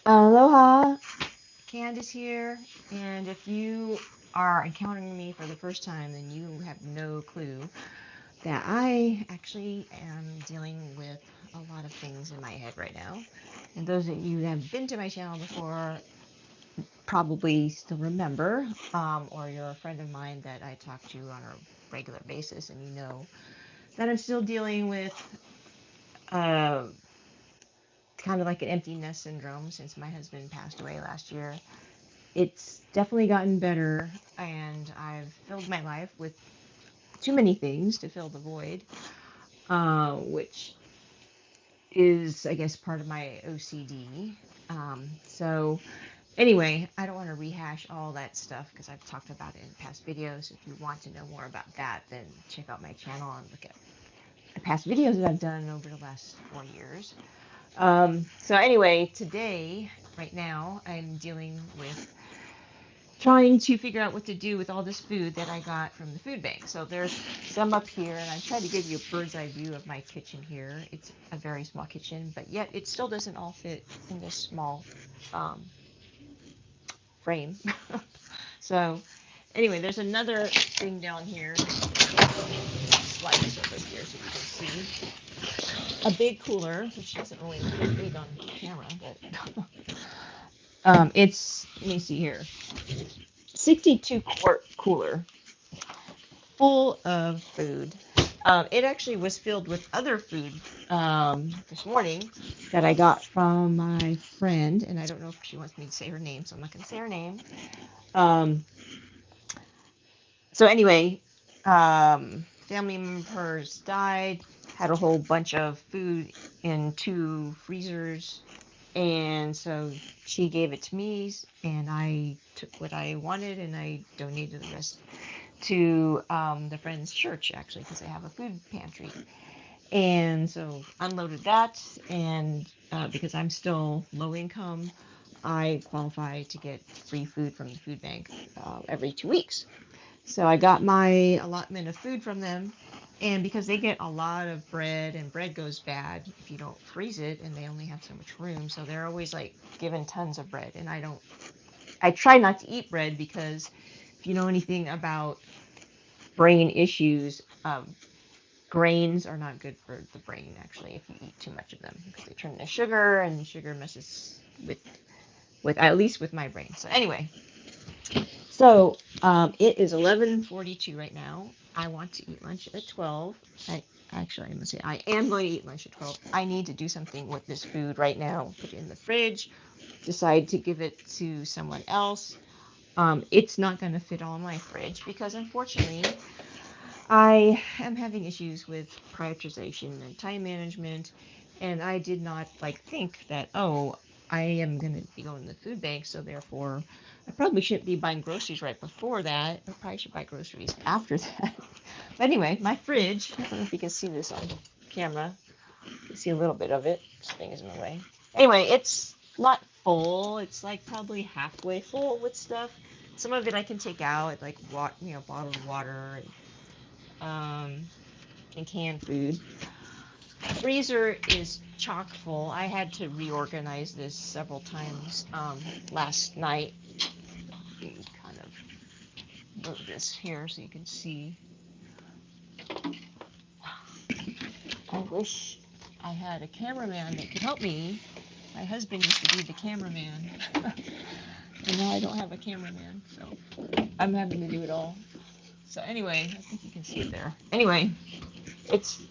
Aloha, Candace here, and if you are encountering me for the first time, then you have no clue that I actually am dealing with a lot of things in my head right now. And those of you that have been to my channel before probably still remember, or you're a friend of mine that I talk to on a regular basis, and you know that I'm still dealing with uh, kind of like an empty nest syndrome since my husband passed away last year. It's definitely gotten better, and I've filled my life with too many things to fill the void, which is, I guess, part of my OCD. So, anyway, I don't want to rehash all that stuff because I've talked about it in past videos. If you want to know more about that, then check out my channel and look at the past videos that I've done over the last 4 years. So, anyway, today, right now, I'm dealing with trying to figure out what to do with all this food that I got from the food bank. So there's some up here, and I tried to give you a bird's eye view of my kitchen here. It's a very small kitchen, but yet it still doesn't all fit in this small um, frame. So anyway, there's another thing down here. Slide this over here so you can see. A big cooler, which doesn't really look big on camera, but it's, let me see here, 62 quart cooler full of food. It actually was filled with other food this morning that I got from my friend, and I don't know if she wants me to say her name, so I'm not going to say her name. Um, so anyway, family members died, had a whole bunch of food in 2 freezers, and so she gave it to me, and I took what I wanted and I donated the rest to the friend's church, actually, because they have a food pantry. And so unloaded that, and because I'm still low income, I qualify to get free food from the food bank every 2 weeks. So I got my allotment of food from them, and because they get a lot of bread, and bread goes bad if you don't freeze it, and they only have so much room, so they're always like given tons of bread, and I try not to eat bread because if you know anything about brain issues, grains are not good for the brain actually if you eat too much of them because they turn into sugar, and sugar messes with at least with my brain. So anyway, so it is 11:42 right now. I want to eat lunch at 12. I'm gonna say I am going to eat lunch at 12. I need to do something with this food right now. Put it in the fridge. Decide to give it to someone else. It's not going to fit all in my fridge because unfortunately I am having issues with prioritization and time management, and I did not like think that, oh, I am going to be going to the food bank, so therefore I probably shouldn't be buying groceries right before that. I probably should buy groceries after that. But anyway, my fridge, I don't know if you can see this on camera. You can see a little bit of it. This thing is in the way. Anyway, it's not full. It's like probably halfway full with stuff. Some of it I can take out, like bottled water and canned food. Freezer is chock full. I had to reorganize this several times last night. Kind of move this here so you can see. I wish I had a cameraman that could help me. My husband used to be the cameraman. And now I don't have a cameraman, so I'm having to do it all. So anyway, I think you can see it there. Anyway, it's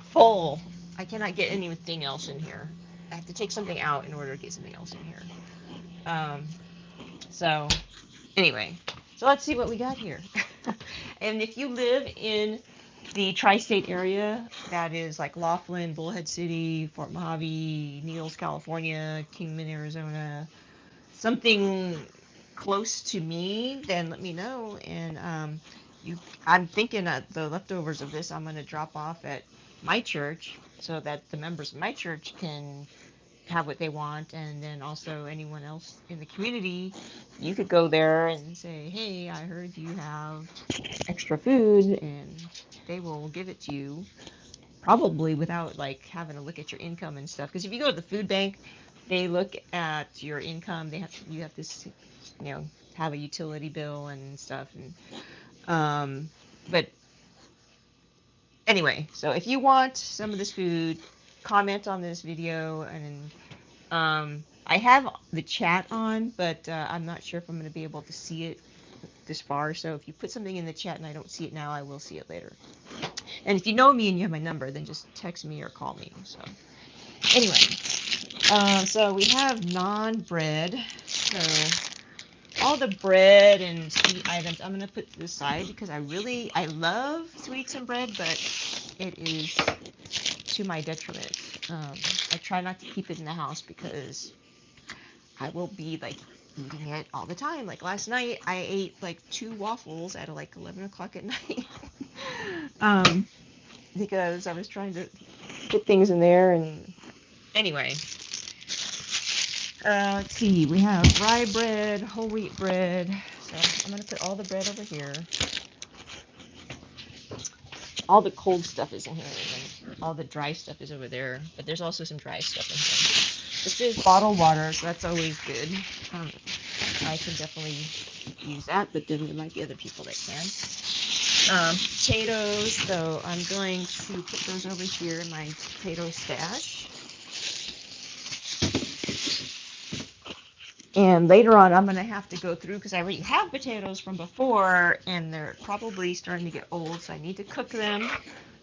full. I cannot get anything else in here. I have to take something out in order to get something else in here. Um, so anyway, so let's see what we got here. And if you live in the tri-state area, that is like Laughlin, Bullhead City, Fort Mojave, Needles, California, Kingman, Arizona, something close to me, then let me know. And I'm thinking the leftovers of this I'm going to drop off at my church so that the members of my church can have what they want, and then also anyone else in the community, you could go there and say, hey, I heard you have extra food, and they will give it to you. probably without like having to look at your income and stuff. Because if you go to the food bank, they look at your income. You have this, you know, have a utility bill and stuff. And but anyway, so if you want some of this food, comment on this video, and I have the chat on, but I'm not sure if I'm going to be able to see it this far. So if you put something in the chat and I don't see it now, I will see it later. And if you know me and you have my number, then just text me or call me. So anyway, so we have non-bread. So all the bread and sweet items I'm going to put to the side because I love sweets and bread, but it is to my detriment. I try not to keep it in the house because I will be like eating it all the time. Like last night, I ate like 2 waffles at like 11 o'clock at night. Because I was trying to put things in there. And anyway, let's see. We have rye bread, whole wheat bread. So I'm gonna put all the bread over here. All the cold stuff is in here, and all the dry stuff is over there. But there's also some dry stuff in here. This is bottled water, so that's always good. I can definitely use that, but then there might be other people that can. Potatoes, so I'm going to put those over here in my potato stash. And later on, I'm going to have to go through because I already have potatoes from before, and they're probably starting to get old, so I need to cook them.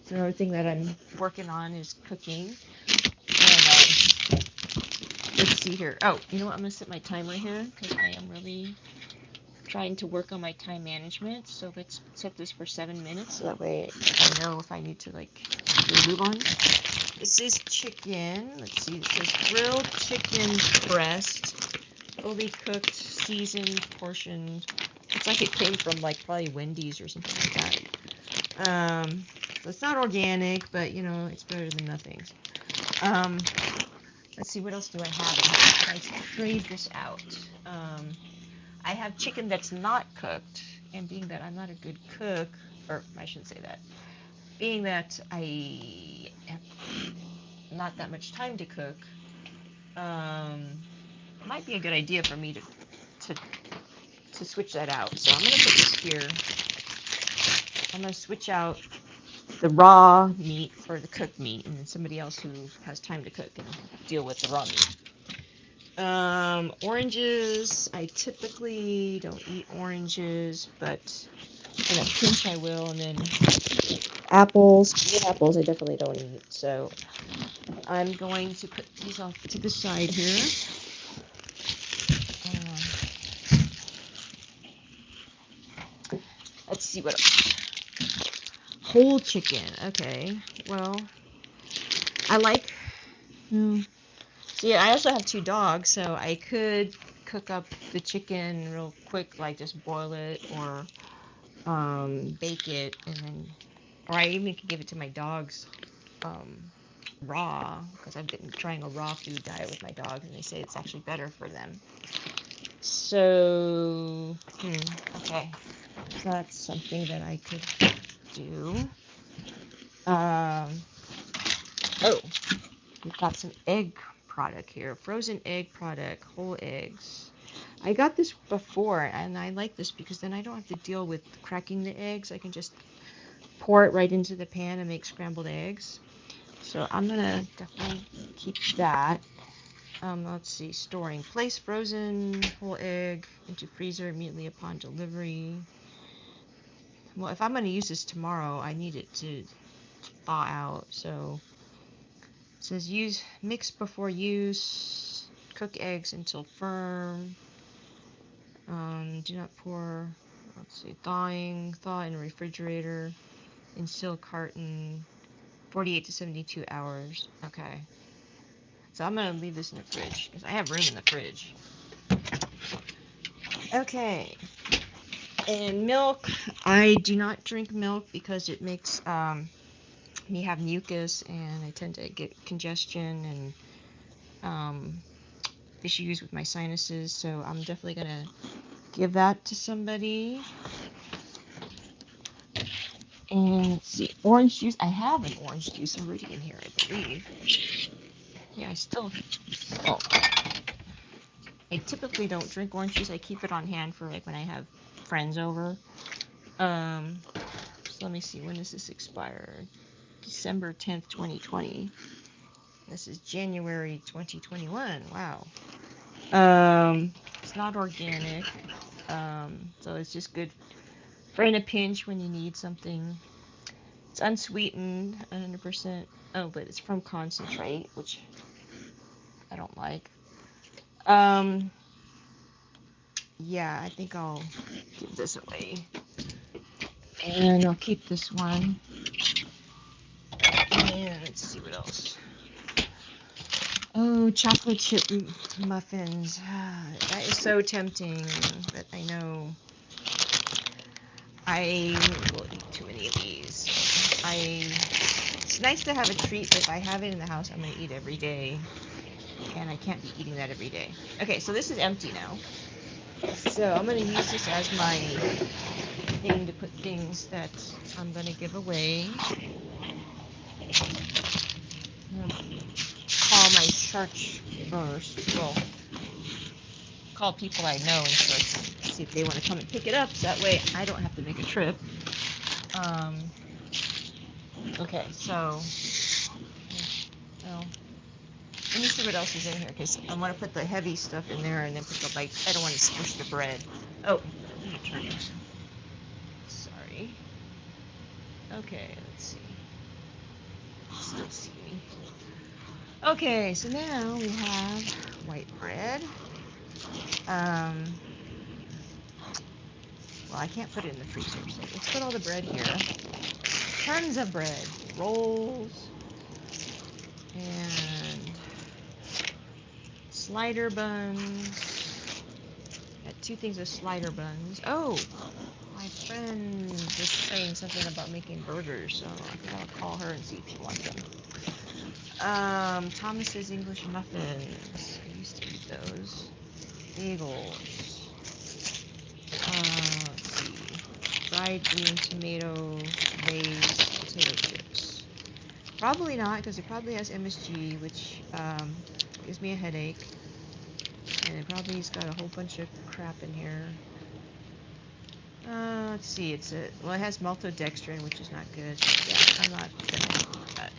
So another thing that I'm working on is cooking. And let's see here. Oh, you know what? I'm going to set my timer here because I am really trying to work on my time management. So let's set this for 7 minutes so that way I know if I need to like move on. This is chicken. Let's see. It says grilled chicken breast, fully cooked, seasoned, portioned. Looks like it came from like probably Wendy's or something like that. So it's not organic, but you know it's better than nothing. Let's see, what else do I have in here? I trade this out. I have chicken that's not cooked, and being that I'm not a good cook, or I shouldn't say that, being that I have not that much time to cook, it might be a good idea for me to switch that out. So I'm going to put this here. I'm going to switch out the raw meat for the cooked meat, and then somebody else who has time to cook and deal with the raw meat. Oranges, I typically don't eat oranges, but in a pinch I will. And then apples, green apples I definitely don't eat. So I'm going to put these off to the side here. Let's see what else. Whole chicken. Okay. Well, I like. See, I also have 2 dogs, so I could cook up the chicken real quick, like just boil it or bake it, and then, or I even could give it to my dogs raw, because I've been trying a raw food diet with my dogs, and they say it's actually better for them. So, okay, so that's something that I could do. Oh, we've got some egg product here, frozen egg product, whole eggs. I got this before, and I like this because then I don't have to deal with cracking the eggs. I can just pour it right into the pan and make scrambled eggs. So I'm gonna definitely keep that. Let's see, storing. Place frozen whole egg into freezer immediately upon delivery. Well, if I'm gonna use this tomorrow, I need it to thaw out. So it says mix before use. Cook eggs until firm. Do not pour. Let's see, thaw in refrigerator. In seal carton. 48 to 72 hours. Okay. So I'm going to leave this in the fridge because I have room in the fridge. Okay. And milk. I do not drink milk because it makes me have mucus, and I tend to get congestion and issues with my sinuses. So I'm definitely going to give that to somebody. And let's see, orange juice. I have an orange juice already in here, I believe. Yeah, I still. Oh, I typically don't drink orange juice. I keep it on hand for like when I have friends over. So let me see, when does this expire? December 10th, 2020. This is January 2021. Wow. It's not organic. So it's just good for in a pinch when you need something. It's unsweetened, 100%. Oh, but it's from concentrate, which I don't like. Yeah, I think I'll give this away. And I'll keep this one. And let's see what else. Oh, chocolate chip muffins. That is so tempting, but I know I will eat too many of these. It's nice to have a treat, but if I have it in the house, I'm going to eat every day. And I can't be eating that every day. Okay, so this is empty now. So I'm going to use this as my thing to put things that I'm going to give away. I'm going to call my church first. Well, call people I know in church, see if they want to come and pick it up. So that way I don't have to make a trip. Okay, so well, let me see what else is in here, because I want to put the heavy stuff in there and then put the light. I don't want to squish the bread. Oh, let me turn this. Sorry. Okay, let's see. Still see me. Okay, so now we have white bread. Well, I can't put it in the freezer, so let's put all the bread here. Tons of bread. Rolls. And slider buns. Got 2 things of slider buns. Oh, my friend was saying something about making burgers, so I think I'll call her and see if she wants them. Thomas's English muffins. I used to eat those. Bagels. Let's see. Fried green tomato, Lay's potato chips. Probably not, because it probably has MSG, which gives me a headache. And it probably has got a whole bunch of crap in here. Let's see, it has maltodextrin, which is not good. Yeah, I'm not gonna eat that.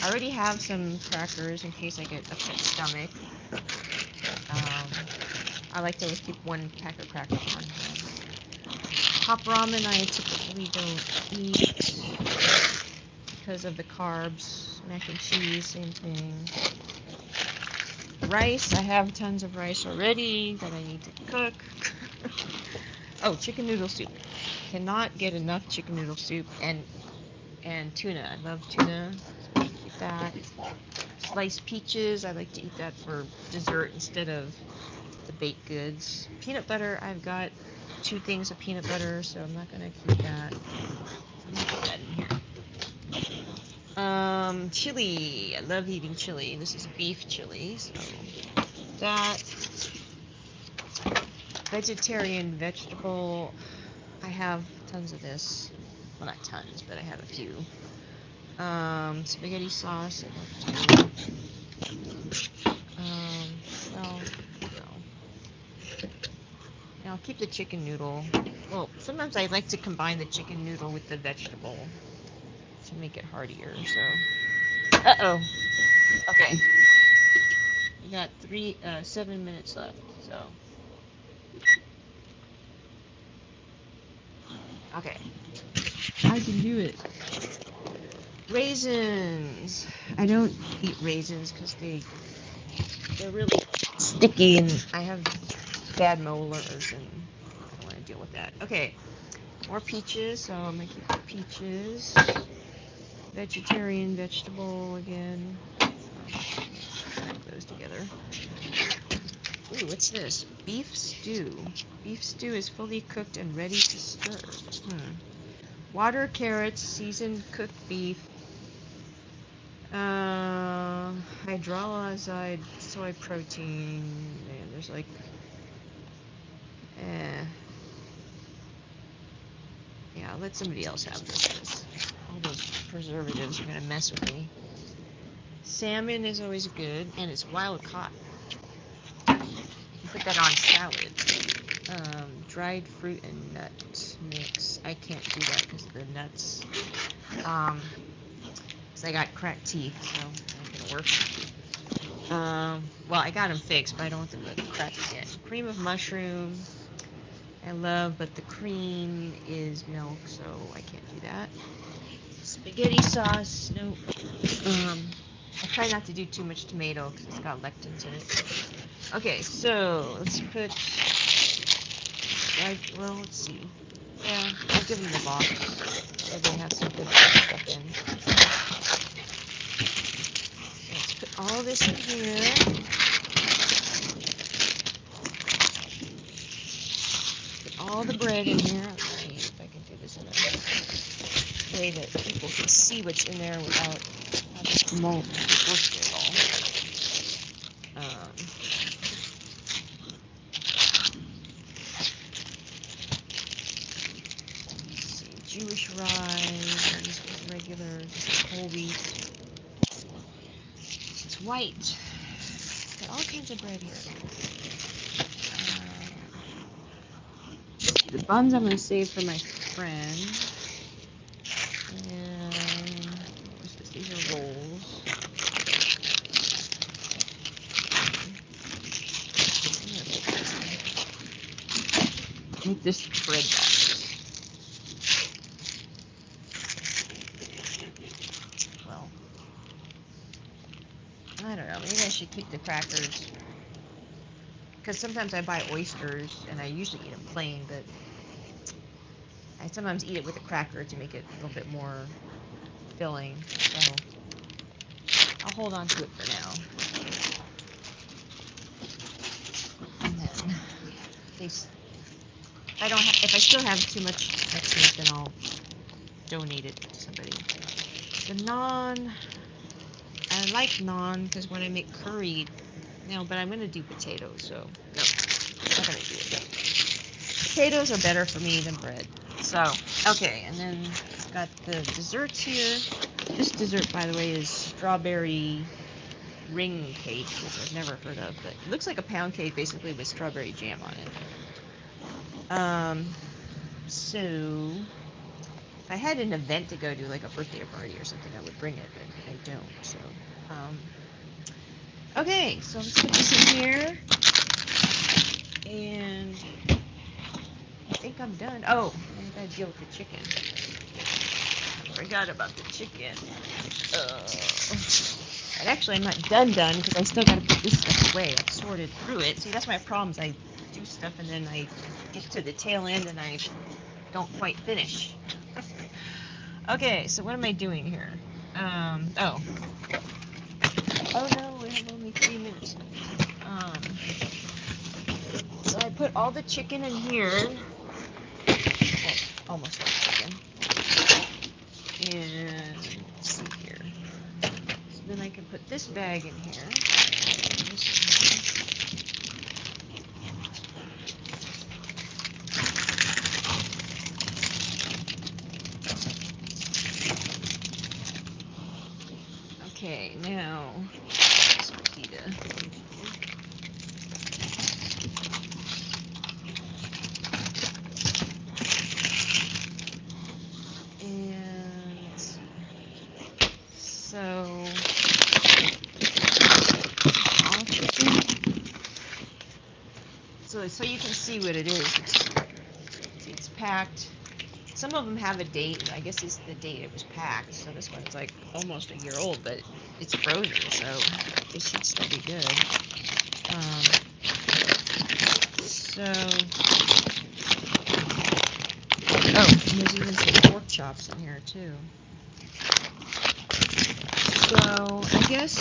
I already have some crackers in case I get upset stomach. I like to always keep 1 pack of crackers on hand. Hot ramen I typically don't eat because of the carbs. Mac and cheese, same thing. Rice, I have tons of rice already that I need to cook. Oh, chicken noodle soup. Cannot get enough chicken noodle soup and tuna. I love tuna. Eat that. Sliced peaches. I like to eat that for dessert instead of the baked goods. Peanut butter. I've got 2 things of peanut butter, so I'm not gonna keep that. I'm gonna put that in here. Chili. I love eating chili. This is beef chili, so that. Vegetarian vegetable. I have tons of this. Well, not tons, but I have a few. Spaghetti sauce. I love too. Well, no. And I'll keep the chicken noodle. Well, sometimes I like to combine the chicken noodle with the vegetable to make it heartier. So, okay. We got 7 minutes left. So, okay. I can do it. Raisins. I don't eat raisins because they're really sticky and I have bad molars and I don't want to deal with that. Okay, more peaches, so I'm gonna keep the peaches. Vegetarian vegetable again. Connect those together. Ooh, what's this? Beef stew. Beef stew is fully cooked and ready to stir. Water, carrots, seasoned cooked beef. Hydrolyzed soy protein. Man, there's like, Yeah, I'll let somebody else have this, 'cause all those preservatives are gonna mess with me. Salmon is always good, and it's wild caught. You put that on salad. Dried fruit and nut mix. I can't do that because of the nuts. Because I got cracked teeth, so it ain't gonna work. Well, I got them fixed, but I don't want them to crack again. Cream of mushroom. I love, but the cream is milk, so I can't do that. Spaghetti sauce. Nope. I try not to do too much tomato because it's got lectins in it. Okay, so let's put. Well, let's see. Yeah, I'll give them the box so they have some good stuff in. So let's put all this in here. Put all the bread in here. Let's see if I can do this in a way that people can see what's in there without having to mold it all. Jewish rye, this is regular, this is whole wheat. It's white. Got all kinds of bread here. The buns I'm going to save for my friend. And what's this? These are rolls. Make this bread box. I don't know, maybe I should keep the crackers, because sometimes I buy oysters, and I usually eat them plain, but I sometimes eat it with a cracker to make it a little bit more filling, so I'll hold on to it for now. And then, if I still have too much excess, then I'll donate it to somebody. The naan. I like naan because when I make curry, but I'm going to do potatoes, so no, I'm not going to do it. Potatoes are better for me than bread. So, okay, and then I've got the desserts here. This dessert, by the way, is strawberry ring cake, which I've never heard of, but it looks like a pound cake, basically, with strawberry jam on it. So, if I had an event to go to, like a birthday party or something, I would bring it, but I don't, so... okay, so let's put this in here, and I think I'm done. Oh, I gotta deal with the chicken. I forgot about the chicken. And actually, I'm not done because I still gotta put this stuff away. I've sorted through it. See, that's my problem. Is I do stuff and then I get to the tail end and I don't quite finish. Okay, so what am I doing here? Oh no, we have only 3 minutes. So I put all the chicken in here. Well, almost all the chicken. And let's see here. So then I can put this bag in here. Okay, now so you can see what it is. It's packed. Some of them have a date. I guess it's the date it was packed. So this one's like almost a year old, but it's frozen, so it should still be good. And there's even some pork chops in here too. So I guess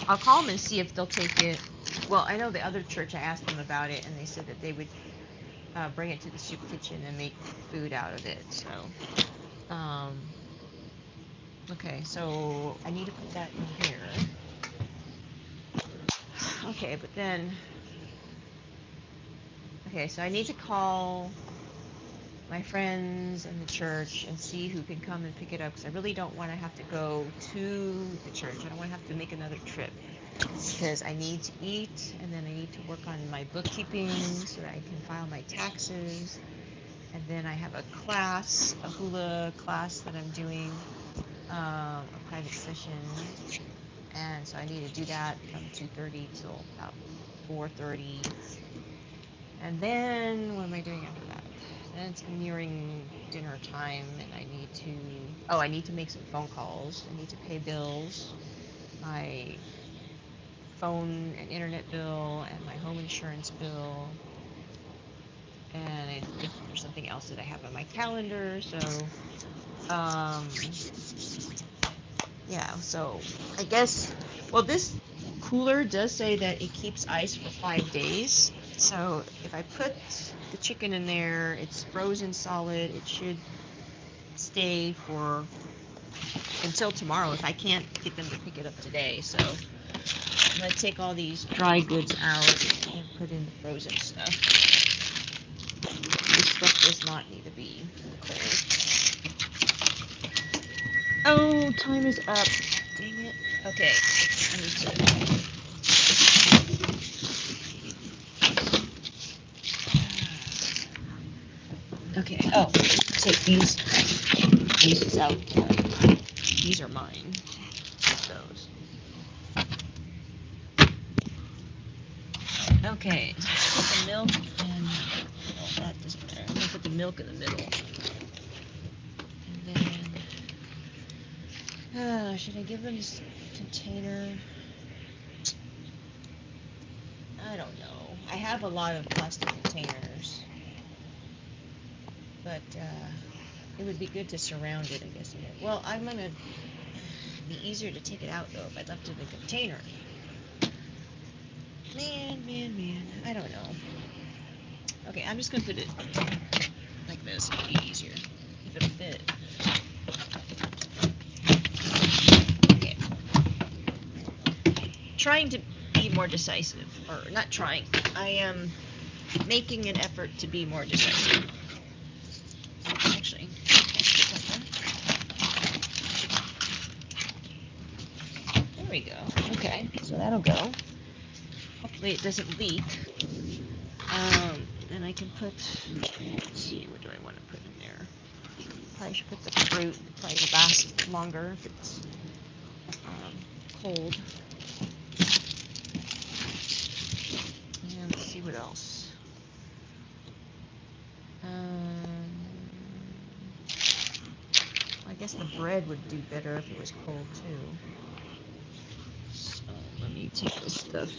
I'll call them and see if they'll take it. Well, I know the other church, I asked them about it, and they said that they would bring it to the soup kitchen and make food out of it. So, okay, so I need to put that in here. Okay, but then, okay, so I need to call my friends in the church and see who can come and pick it up, because I really don't want to have to go to the church. I don't want to have to make another trip, because I need to eat, and then I need to work on my bookkeeping so that I can file my taxes. And then I have a class, a hula class that I'm doing, a private session, and so I need to do that from 2:30 till about 4:30. And then what am I doing after that? Then it's nearing dinner time, and I need to make some phone calls. I need to pay bills, my phone and internet bill, and my home insurance bill. And I think there's something else that I have on my calendar. So, yeah, so I guess, well, this cooler does say that it keeps ice for 5 days. So if I put the chicken in there, it's frozen solid. It should stay for until tomorrow if I can't get them to pick it up today. So I'm going to take all these dry goods out and put in the frozen stuff. This stuff does not need to be cold. Oh, time is up. Dang it. Okay. I need to... Okay. Oh, take these out. These are mine. Take those. Okay. Put the milk and... Oh, that doesn't matter. I'm going to put the milk in the middle. And then... should I give them this container? I don't know. I have a lot of plastic containers. But it would be good to surround it, I guess. Well, I'm going to be easier to take it out, though, if I left it in the container. Man. I don't know. Okay, I'm just going to put it like this. It'll be easier if it'll fit. Okay. Trying to be more decisive. Or not trying. I am making an effort to be more decisive. Actually, there we go. Okay, so that'll go. Hopefully it doesn't leak. And I can put, let's see, what do I want to put in there? Probably should put the fruit. It probably lasts longer if it's cold. And let's see what else. I guess the bread would do better if it was cold too. So let me take this stuff.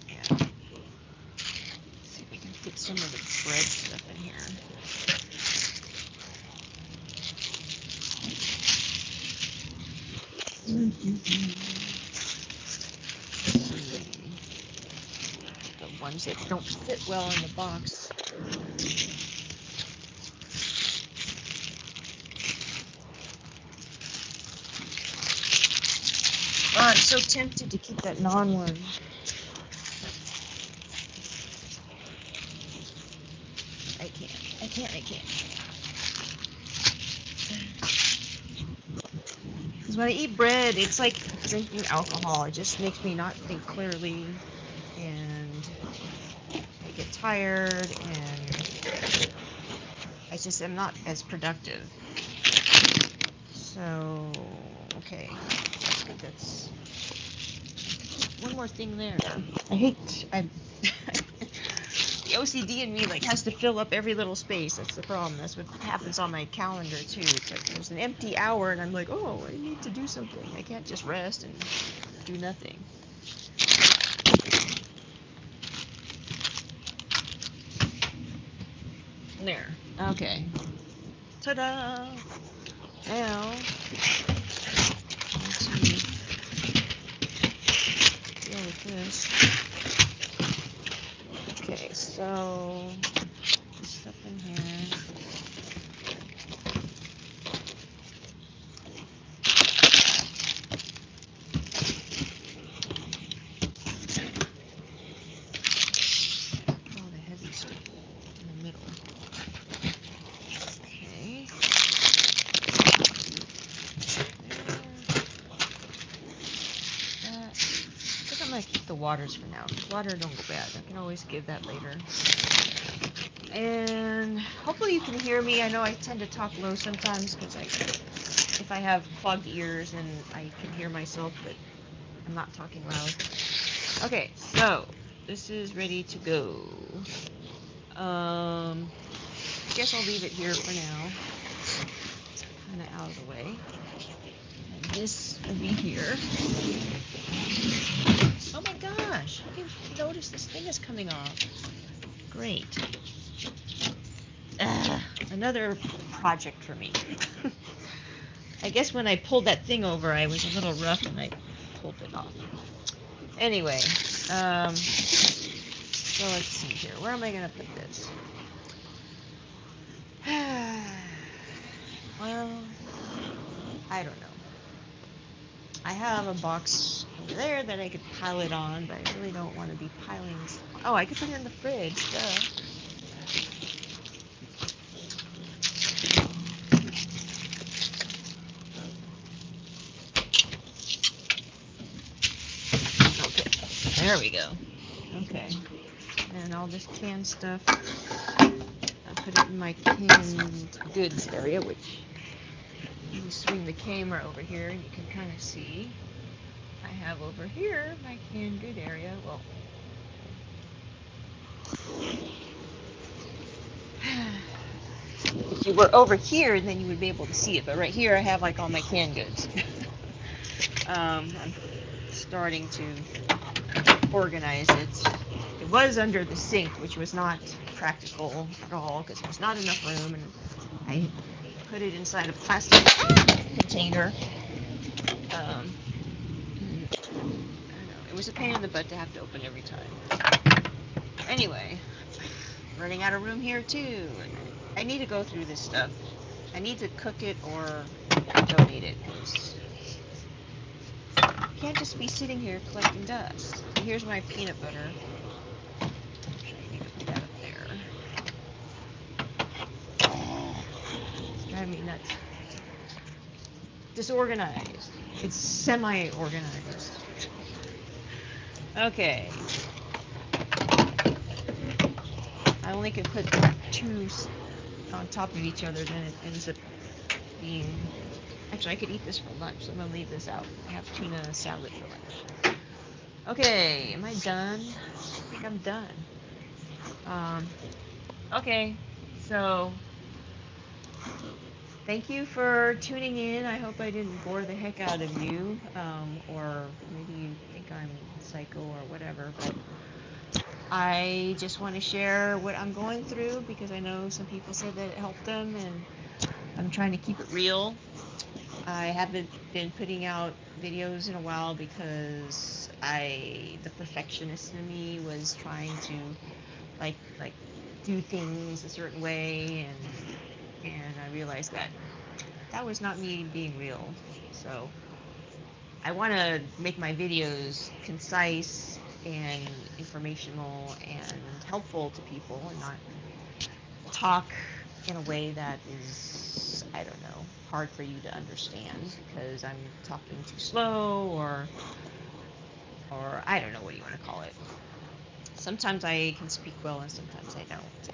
Yeah. See if we can fit some of the bread stuff in here. The ones that don't fit well in the box. Oh, I'm so tempted to keep that non one. I can't. Because when I eat bread, it's like drinking alcohol. It just makes me not think clearly, and I get tired, and I just am not as productive. So, okay. That's one more thing there. The OCD in me has to fill up every little space. That's the problem. That's what happens on my calendar too. It's like there's an empty hour and I'm like, oh, I need to do something. I can't just rest and do nothing. There. Okay. Ta-da! Now, let's deal with this. Okay, so put stuff in here. All the heavy stuff in the middle. gonna keep the waters for now. Water don't go bad. I can always give that later. And hopefully you can hear me. I know I tend to talk low sometimes because if I have clogged ears and I can hear myself, but I'm not talking loud. Okay, so this is ready to go. I guess I'll leave it here for now. It's kind of out of the way. And this will be here. Oh my gosh! You notice this thing is coming off. Great. Another project for me. I guess when I pulled that thing over, I was a little rough and I pulled it off. Anyway, so let's see here. Where am I going to put this? Well, I don't know. I have a box over there that I could pile it on, but I really don't want to be piling this. Oh, I could put it in the fridge, duh. Okay, there we go. Okay, and all this canned stuff, I'll put it in my canned goods area, which you swing the camera over here and you can kind of see. I have over here my canned good area. Well, if you were over here, then you would be able to see it. But right here, I have like all my canned goods. I'm starting to organize it. It was under the sink, which was not practical at all because there was not enough room, and I put it inside a plastic container. I know, it was a pain in the butt to have to open every time. Anyway, running out of room here too. I need to go through this stuff. I need to cook it or donate it. You can't just be sitting here collecting dust. Here's my peanut butter. Actually, I need to put that up there. It's driving me nuts. Disorganized. It's semi-organized. Okay. I only can put two on top of each other, then it ends up being... Actually, I could eat this for lunch, so I'm going to leave this out. I have tuna salad for lunch. Okay, am I done? I think I'm done. Okay, so thank you for tuning in. I hope I didn't bore the heck out of you, or maybe you think I'm psycho or whatever, but I just want to share what I'm going through because I know some people said that it helped them, and I'm trying to keep it real. I haven't been putting out videos in a while because the perfectionist in me was trying to like do things a certain way, and I realized that was not me being real. So I want to make my videos concise and informational and helpful to people, and not talk in a way that is, I don't know, hard for you to understand because I'm talking too slow, or I don't know what you want to call it. Sometimes I can speak well and sometimes I don't.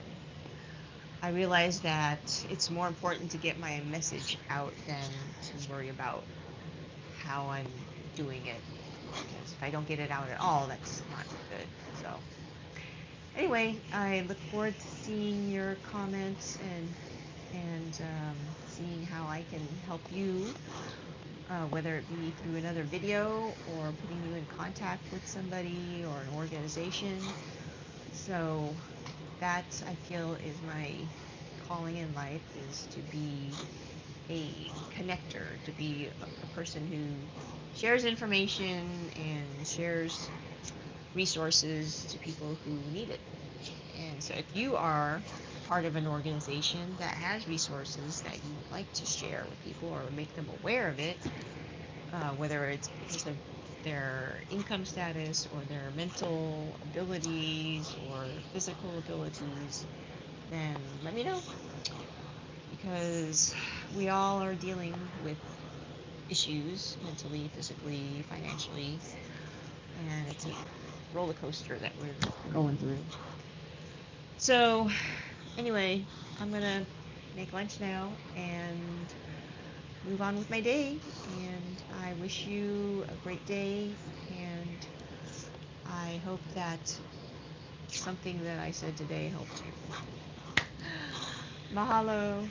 I realize that it's more important to get my message out than to worry about how I'm doing it, because if I don't get it out at all, that's not good. So anyway, I look forward to seeing your comments and seeing how I can help you, whether it be through another video or putting you in contact with somebody or an organization. So that, I feel, is my calling in life, is to be a connector, to be a person who shares information and shares resources to people who need it. And so if you are part of an organization that has resources that you would like to share with people or make them aware of it, whether it's because of their income status or their mental abilities or physical abilities, then let me know, because we all are dealing with issues mentally, physically, financially, and it's a roller coaster that we're going through. So, anyway, I'm gonna make lunch now and move on with my day. And I wish you a great day, and I hope that something that I said today helped you. Mahalo.